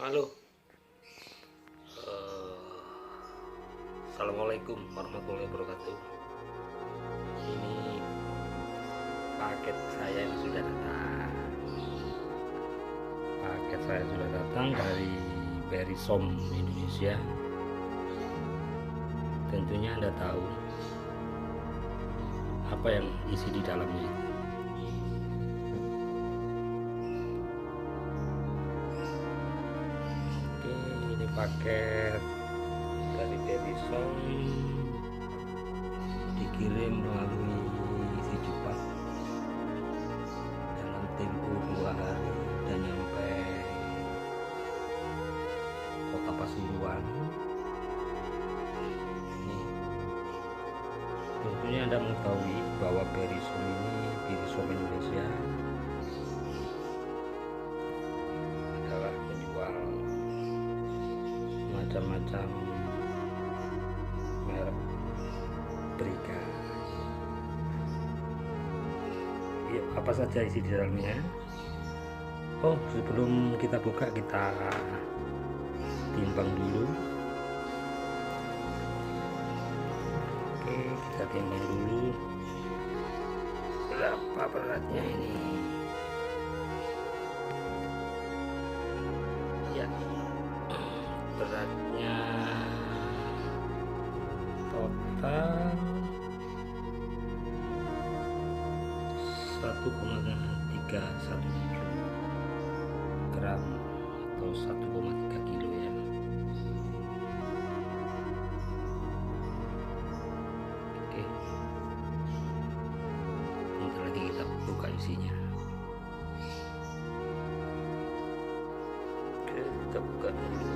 Halo, Assalamualaikum warahmatullahi wabarakatuh. Ini paket saya yang sudah datang. Paket saya sudah datang dari Berisom Indonesia. Tentunya Anda tahu apa yang isi di dalamnya. Oke, ini paket dari Berisom dikirim melalui isi cepat dalam tempo 2 hari dan nyampe Kota Pasuruan. Nih, tentunya Anda mengetahui bahwa Berisom Indonesia adalah menjual macam-macam merek berikas. Ya, apa saja isi di dalamnya? Oh, sebelum kita buka, kita timbang dulu. Oke, kita timbang dulu berapa beratnya ini. Ya, beratnya total 1,317 gram atau 1,3 kilo ya. Oke, bentar lagi kita buka isinya. Oke, kita buka dulu.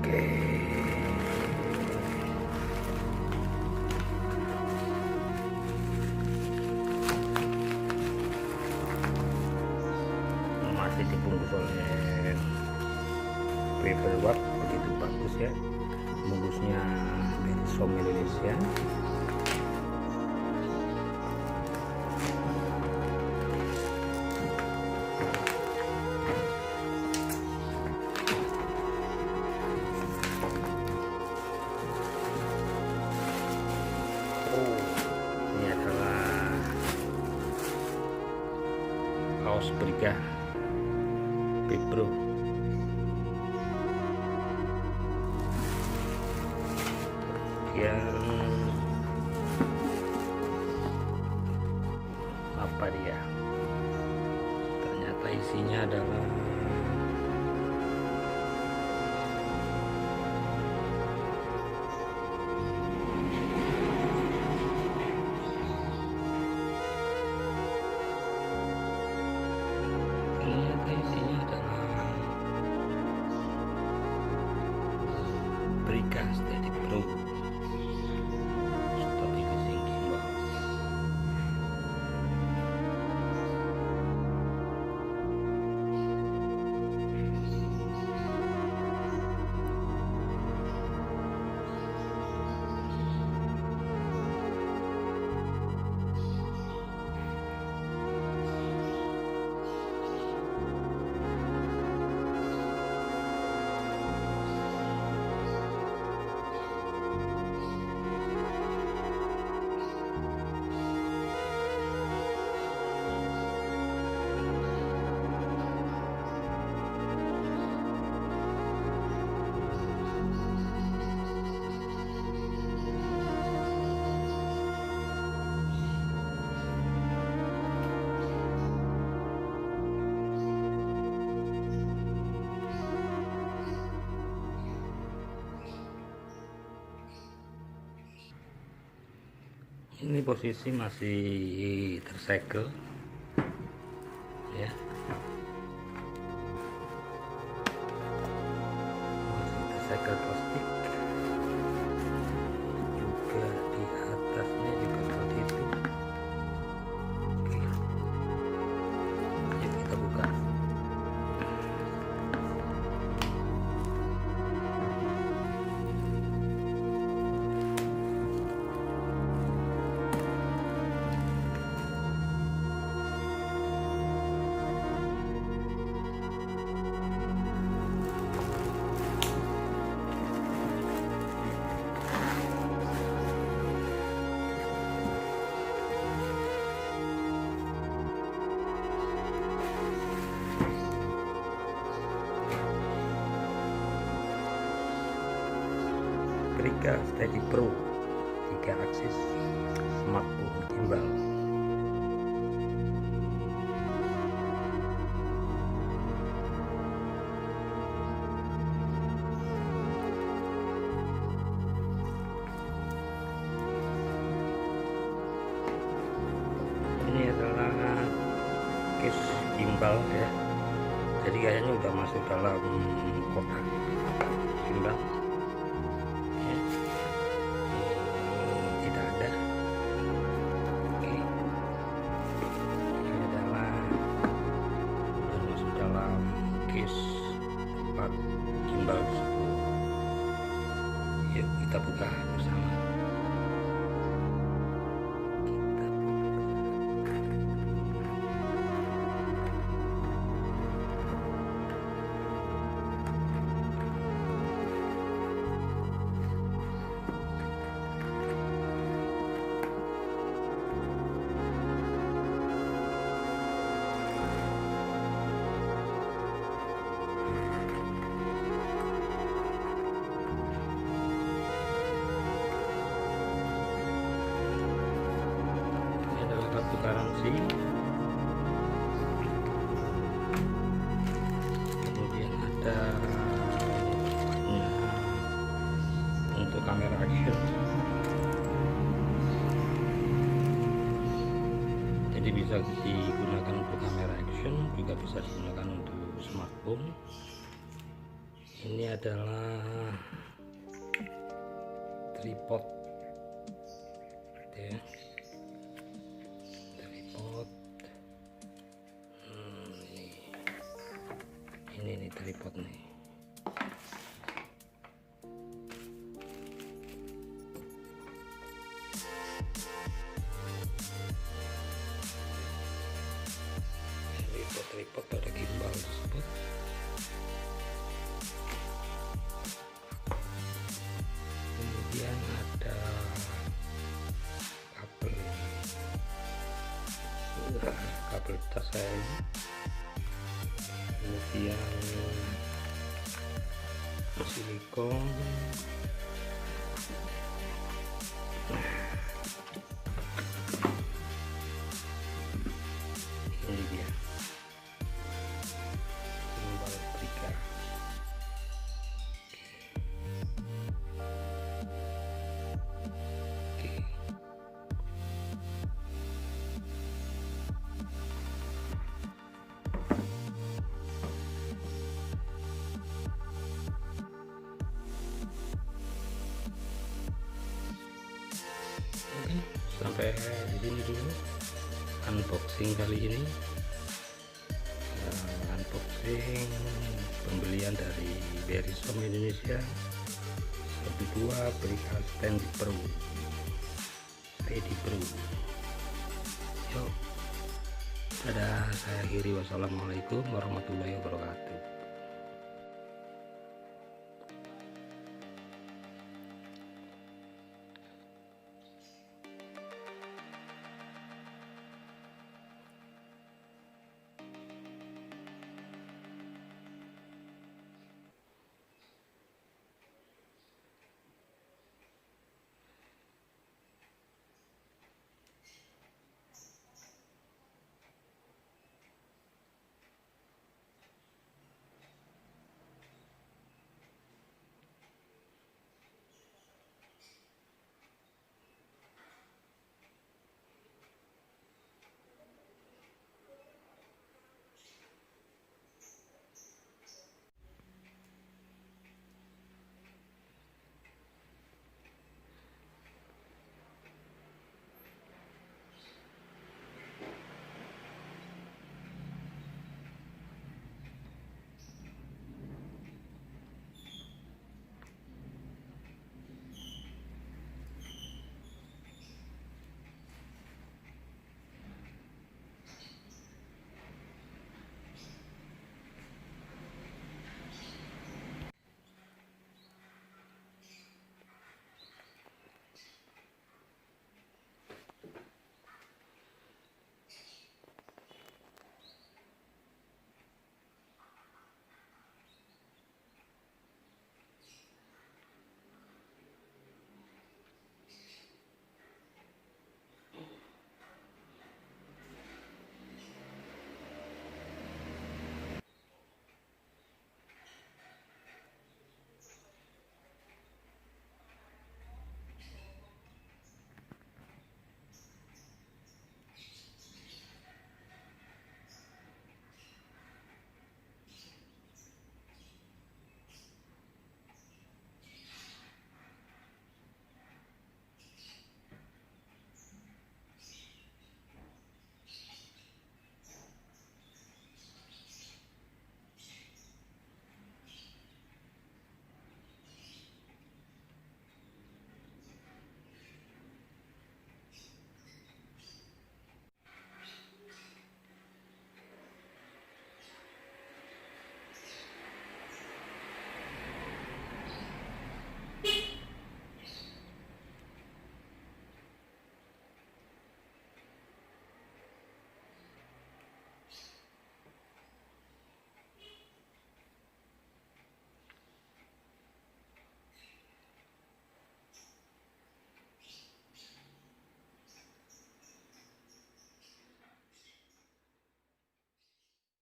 Oke, masih dibungkus oleh paper wrap, begitu bagus ya, bungkusnya Berisom Indonesia. Ini adalah kaos berikas Bipro. Yang apa dia? Ternyata isinya adalah berikas dari Pro. Tapi kesingking bang. Ini posisi masih tersegel ya, masih tersegel plastik, juga di atasnya juga seperti itu. Oke, yuk kita buka. Brica Steady Pro 3 aksis smartphone gimbal. Ini adalah case gimbal ya, jadi kayaknya udah masuk dalam kotak gimbal. Tempat gimbal. Yuk kita buka bersama. Kartu garansi, kemudian ada untuk kamera action, jadi bisa digunakan untuk kamera action, juga bisa digunakan untuk smartphone. Ini adalah tripod ya. Ini tripod nih. Tripod pada gimbal tersebut. Kemudian ada kabel tas saya ini. Kemudian silikon, ini dia gimbal Brica. Sampai di sini dulu unboxing kali ini. Unboxing pembelian dari Verisome Indonesia 12 Brica Steady Pro. Yuk, dadah, saya akhiri. Wassalamualaikum warahmatullahi wabarakatuh.